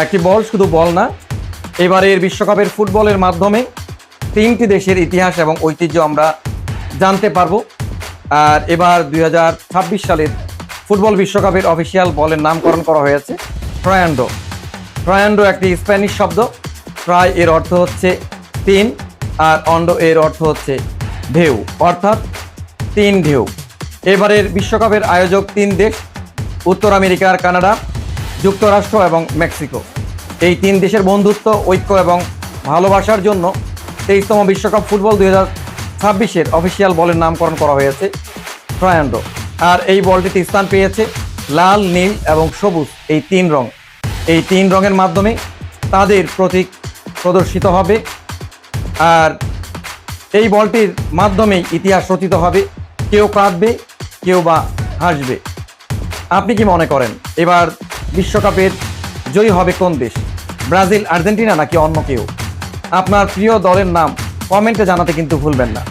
একটি বল শুধু বল না, এবারের বিশ্বকাপের ফুটবলের মাধ্যমে 3টি দেশের ইতিহাস এবং ঐতিহ্য আমরা জানতে পারবো। আর এবার 2026 সালের ফুটবল বিশ্বকাপের অফিসিয়াল বলের নামকরণ করা হয়েছে ট্রায়ান্ডো। ট্রায়ান্ডো একটি স্প্যানিশ শব্দ। ট্রাই এর অর্থ হচ্ছে 3 আর অন্ডো এর অর্থ হচ্ছে ঢেউ, অর্থাৎ 3 ঢেউ। এবারের বিশ্বকাপের আয়োজক 3 দেশ, উত্তর আমেরিকার কানাডা, যুক্তরাষ্ট্র এবং মেক্সিকো। এই 3 দেশের বন্ধুত্ব, ঐক্য এবং ভালোবাসার জন্য 23তম বিশ্বকাপ ফুটবল 2026-এর অফিসিয়াল বলের নামকরণ করা হয়েছে ট্রায়ান্ডো। আর এই বলটিতে স্থান পেয়েছে লাল, নীল এবং সবুজ, এই 3 রং। এই 3 রঙের মাধ্যমে তাদের প্রতীক প্রদর্শিত হবে। আর এই বলটির মাধ্যমেই ইতিহাস রচিত হবে। কেউ কাঁদবে, কেউ বা হাসবে। আপনি কি মনে করেন এবার বিশ্বকাপের জয়ী হবে কোন দেশ? ব্রাজিল, আর্জেন্টিনা নাকি অন্য কেউ? আপনার প্রিয় দলের নাম কমেন্টে জানাতে কিন্তু ভুলবেন না।